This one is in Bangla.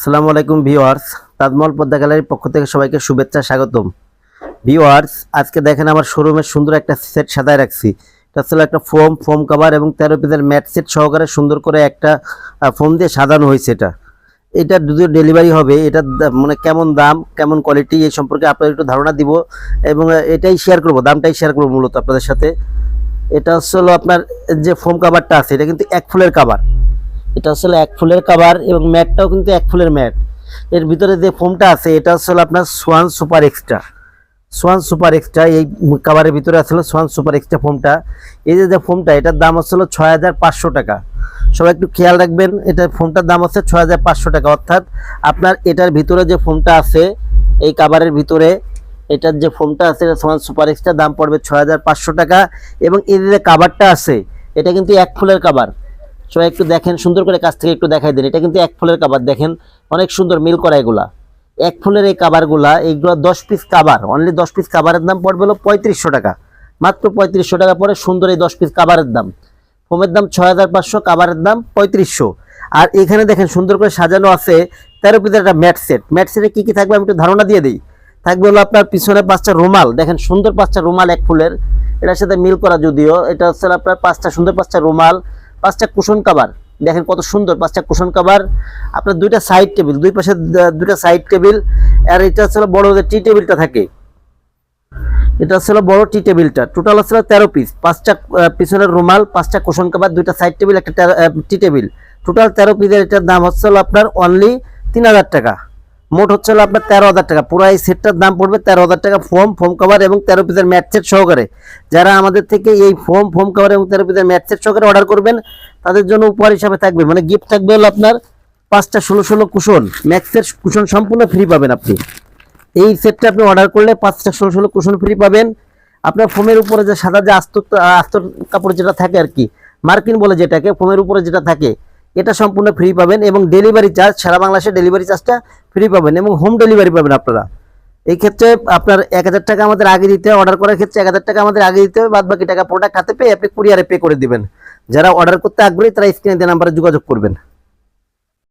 আসসালামু আলাইকুম ভিউয়ার্স, তাজমহল পদ্মা গ্যালারির পক্ষ থেকে সবাইকে শুভেচ্ছা স্বাগতম। ভিউয়ার্স, আজকে দেখেন আমার শোরুমে সুন্দর একটা সেট সাজায় রাখছি। এটা আসলে একটা ফোম কভার এবং 13 পিসের ম্যাট সেট সহকারে সুন্দর করে একটা ফোম দিয়ে সাজানো হয়েছে। এটা যদিও ডেলিভারি হবে, এটা মানে কেমন দাম কেমন কোয়ালিটি এই সম্পর্কে আপনাদের একটু ধারণা দিব এবং এটাই শেয়ার করব, দামটাই শেয়ার করব মূলত আপনাদের সাথে। এটা আসলে আপনার যে ফোম কাভারটা আছে এটা কিন্তু এক ফুলের কাভার। এটা আসলে এক ফুলের কাভার এবং ম্যাটটাও কিন্তু এক ফুলের ম্যাট। এর ভিতরে যে ফোমটা আছে এটা আসলে আপনার সোয়ান সুপার এক্সট্রা এই কাভারের ভিতরে আসলে সোয়ান সুপার এক্সট্রা ফোমটা। এই যে ফোমটা এটার দাম আসলে 6500 টাকা। সবাই একটু খেয়াল রাখবেন, এটার ফোমটার দাম আছে 6500 টাকা। অর্থাৎ আপনার এটার ভিতরে যে ফোমটা আছে এই কাভারের ভিতরে এটার যে ফোমটা আছে এটা সোয়ান সুপার এক্সট্রা, দাম পড়বে 6500 টাকা। এবং এই যে কাভারটা আছে এটা কিন্তু এক ফুলের কাভার। সবাই একটু দেখেন, সুন্দর করে কাছ থেকে একটু দেখাই দেন। এটা কিন্তু এক ফুলের কাভার, দেখেন অনেক সুন্দর মিল করা এগুলা। এক ফুলের এই কাভারগুলা, এইগুলো 10 পিস কাভার, অনলি 10 পিস কাভারের দাম পড়বে হলো 3500 টাকা। মাত্র 3500 টাকা পরে সুন্দর এই 10 পিস কাভারের দাম। ফোমের দাম 6500, কাভারের দাম 3500। আর এখানে দেখেন সুন্দর করে সাজানো আছে 13 পিসের একটা ম্যাট সেট। ম্যাট সেটে কি কি থাকবে আমি একটু ধারণা দিয়ে দিই। থাকবে হলো আপনার পিছনে 5টা রুমাল, দেখেন সুন্দর 5টা রুমাল এক ফুলের, এটার সাথে মিল করা যদিও। এটা হচ্ছে আপনার 5টা সুন্দর 5টা রুমাল, 5টা কুশন কাভার, দেখেন কত সুন্দর 5টা কুশন কাভার। আপনার 2টা সাইড টেবিল, দুই পাশে 2টা সাইড টেবিল। আর এটা হচ্ছে বড় যে টি টেবিলটা থাকে, এটা হচ্ছে বড় টি টেবিলটা। টোটাল হচ্ছে 13 পিস, 5টা পিছনের রুমাল, 5টা কুশন কাভার, 2টা সাইড টেবিল, একটা টি টেবিল। টোটাল 13 পিসের এটার দাম হচ্ছে আপনার অনলি 3000 টাকা। মোট হচ্ছে আপনার 13000 টাকা। পুরো এই সেটটার দাম পড়বে 13000 টাকা, ফোম কভার এবং 13 পিসের ম্যাট সেট সহকারে। যারা আমাদের থেকে এই ফোম কভার এবং 13 পিসের ম্যাট সেট সহকারে অর্ডার করবেন তাদের জন্য উপহার হিসাবে থাকবে, মানে গিফট থাকবে হলো আপনার 5টা 16 কুশন, ম্যাক্সের কুশন সম্পূর্ণ ফ্রি পাবেন আপনি। এই সেটটা আপনি অর্ডার করলে 5টা 16 কুশন ফ্রি পাবেন। আপনার ফোমের উপরে যে সাদা যে আস্তর কাপড় যেটা থাকে আর কি, মার্কিন বলে যেটাকে, ফোমের উপরে যেটা থাকে এটা সম্পূর্ণ ফ্রি পাবেন। এবং ডেলিভারি চার্জ, সারা বাংলাদেশে ডেলিভারি চার্জটা ফ্রি পাবেন এবং হোম ডেলিভারি পাবেন আপনারা। এই ক্ষেত্রে আপনার 1000 টাকা আমাদের আগে দিতে হবে, অর্ডার করার ক্ষেত্রে 1000 টাকা আমাদের আগে দিতে হবে, বাদ বাকি টাকা প্রোডাক্ট হাতে পেয়ে আপনি কুরিয়ারে পে করে দিবেন। যারা অর্ডার করতে আগ্রহী তারা স্ক্রিনে দেওয়া নাম্বারে যোগাযোগ করবেন।